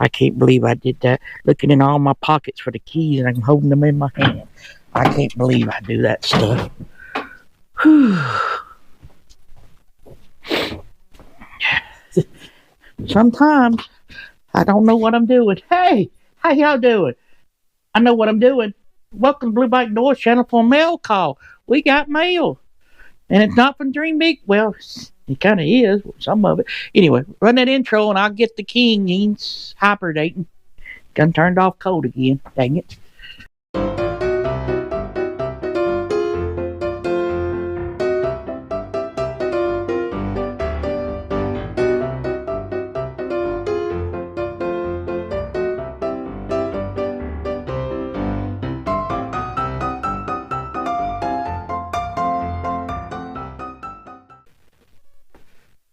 I can't believe I did that. Looking in all my pockets for the keys and I'm holding them in my hand. I can't believe I do that stuff. Whew. Sometimes I don't know what I'm doing. Hey, how y'all doing? I know what I'm doing. Welcome to Blue Bike Doors channel for a mail call. We got mail. And it's not from Dream Big. Well, it kind of is, some of it. Anyway, run that intro and I'll get the king. He's hibernating. Gun turned off cold again. Dang it.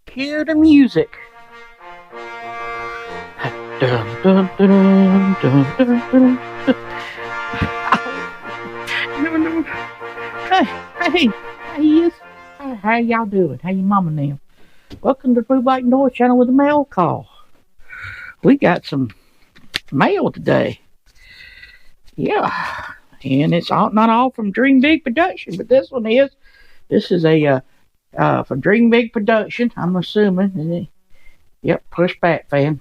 Cue the music. Dun, dun, dun, dun, dun, dun, dun. Hey, how y'all doing? How your mama now? Welcome to Blue Bike Doors channel with a mail call. We got some mail today. Yeah, and it's not all from Dream Big Production, but this one is. This is a from Dream Big Production, I'm assuming. Yep, Plush Bat fan.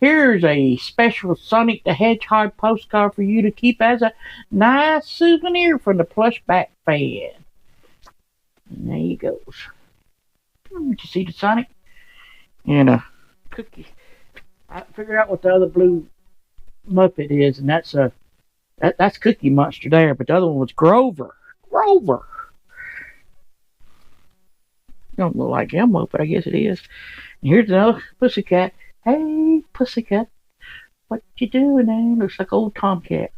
Here's a special Sonic the Hedgehog postcard for you to keep as a nice souvenir from the Plush Bat fan. And there he goes. Did you see the Sonic? And a cookie. I figured out what the other blue Muppet is, and that's Cookie Monster there, but the other one was Grover. Grover. Don't look like Elmo, but I guess it is. And here's another Pussycat. Hey, Pussycat, what you doing there? Looks like old Tomcat.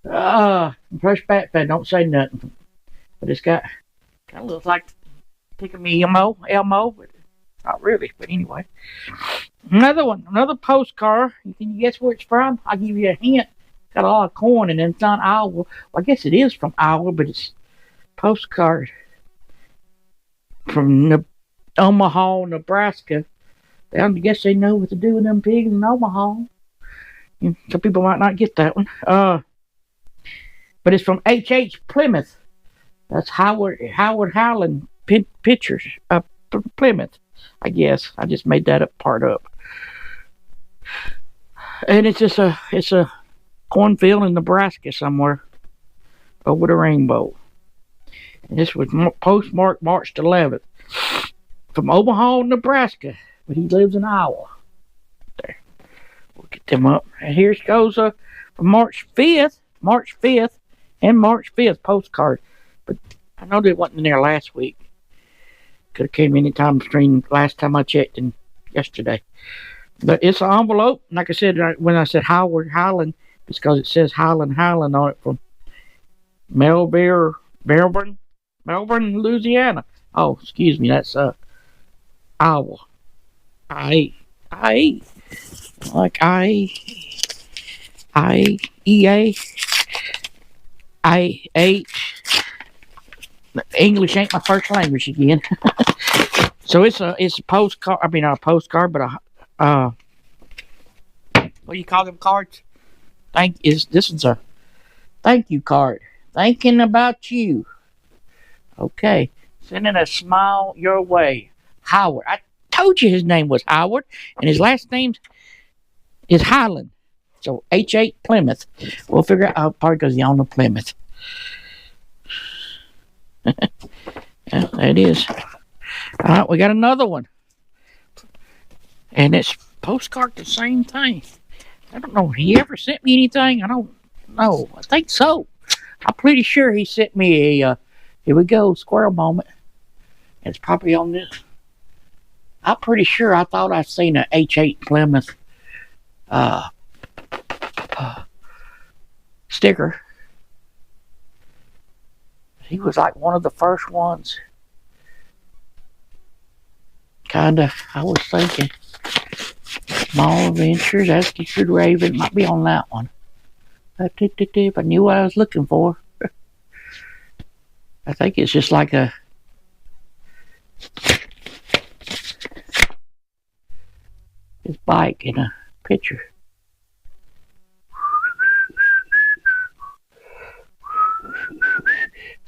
Plush Bat fan, don't say nothing. But it's got kind of looks like picking me Elmo, but not really. But anyway, another one, another postcard. Can you guess where it's from? I'll give you a hint. Got a lot of corn, and it's not Iowa. Well, I guess it is from Iowa, but it's postcard from Omaha, Nebraska. I guess they know what to do with them pigs in Omaha. Some people might not get that one. But it's from H.H. Plymouth. That's Howard Howland Pictures. Plymouth, I guess. I just made that part up. And it's just a cornfield in Nebraska somewhere over the rainbow. And this was postmarked March 11th from Omaha, Nebraska. But he lives in Iowa. There. We'll get them up. And here goes from March 5th and March 5th postcard. But I know they wasn't in there last week. Could have came anytime between last time I checked and yesterday. But it's an envelope. Like I said, when I said Howard Highland, it's because it says Highland on it from Melbourne, Louisiana. Oh, excuse me, that's Iowa. I English ain't my first language again. So it's a postcard. I mean, not a postcard, but what do you call them cards? This is a thank you card. Thinking about you. Okay, sending a smile your way, Howard. I told you his name was Howard, and his last name is Highland. So H.H. Plymouth. We'll figure out how part goes on the Plymouth. Yeah, there it is. All right, we got another one, and it's postcard the same thing. I don't know. He ever sent me anything? I don't know. I think so. I'm pretty sure he sent me a. Here we go, squirrel moment. It's probably on this. I'm pretty sure I thought I'd seen a H.H. Plymouth sticker. He was like one of the first ones. Kinda, I was thinking. Small Adventures, S.T.R.I.V.E. It might be on that one. If I knew what I was looking for. I think it's just like a his bike and a picture.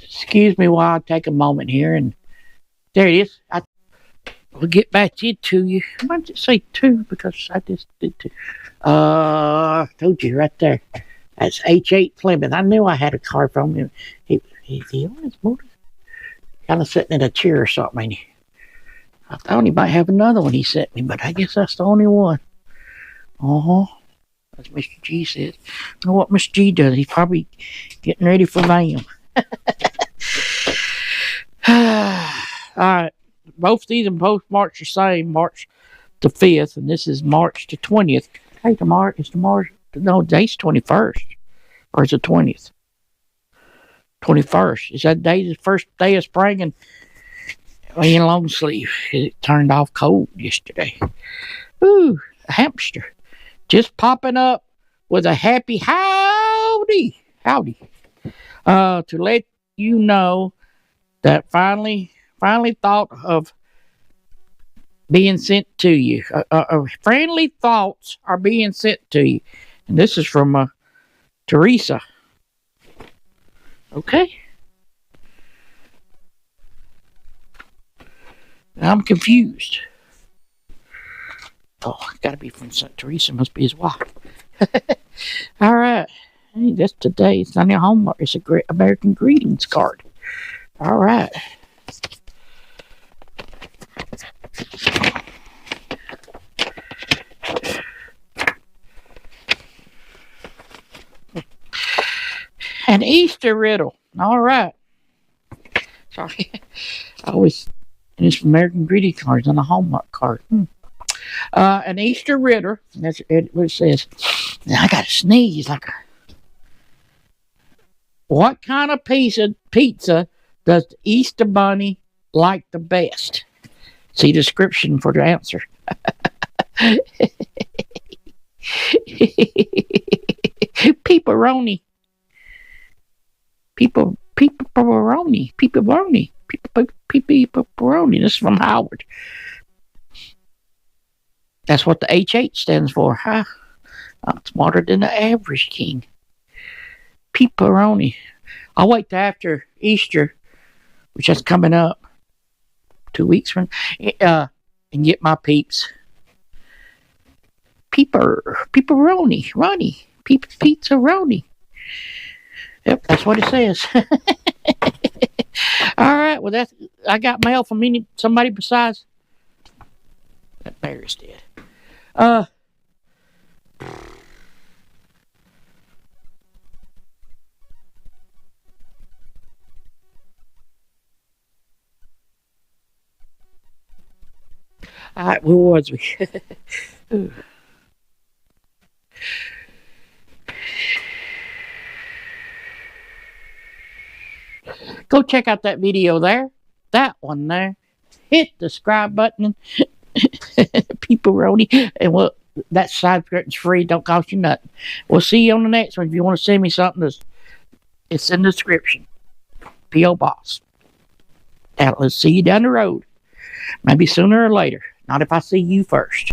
Excuse me while I take a moment here, and there it is. We'll get back into you. Why did it say 2? Because I just did 2. Told you right there. That's hhplymouth. I knew I had a card from him. He on his motor, kind of sitting in a chair or something, ain't he? I thought he might have another one he sent me, but I guess that's the only one. As Mr. G says. I know what Mr. G does. He's probably getting ready for them. Alright. Both these and both March the same. March the 5th, and this is March the 20th. Hey, tomorrow, no, today's 21st. Or is it 20th? 21st. Is that day the first day of spring? And in long sleeve. It turned off cold yesterday. Ooh, a hamster. Just popping up with a happy howdy. Howdy. To let you know that finally thought of being sent to you. Friendly thoughts are being sent to you. And this is from Teresa. Okay. I'm confused. Oh, gotta be from Teresa. Must be his wife. All right. Hey, that's today. It's on your homework. It's a great American greetings card. All right. An Easter riddle. All right. Sorry. I always, and it's American greeting cards on a Hallmark card. An Easter riddle. That's what it says. I got to sneeze like a. What kind of pizza does the Easter Bunny like the best? See description for the answer. Pepperoni. Pepperoni. This is from Howard. That's what the HH stands for. Huh? I'm smarter than the average king. Pepperoni. I'll wait till after Easter, which is coming up 2 weeks from, and get my peeps. Pepperoni. Pizza-roni. Yep, that's what it says. All right, well, I got mail from somebody besides that bear's dead. All right, where was we? Go check out that video there. That one there. Hit the subscribe button. Pepperoni. And well, that subscription's free. Don't cost you nothing. We'll see you on the next one. If you want to send me something, it's in the description. P.O. Box. Now, let's see you down the road. Maybe sooner or later. Not if I see you first.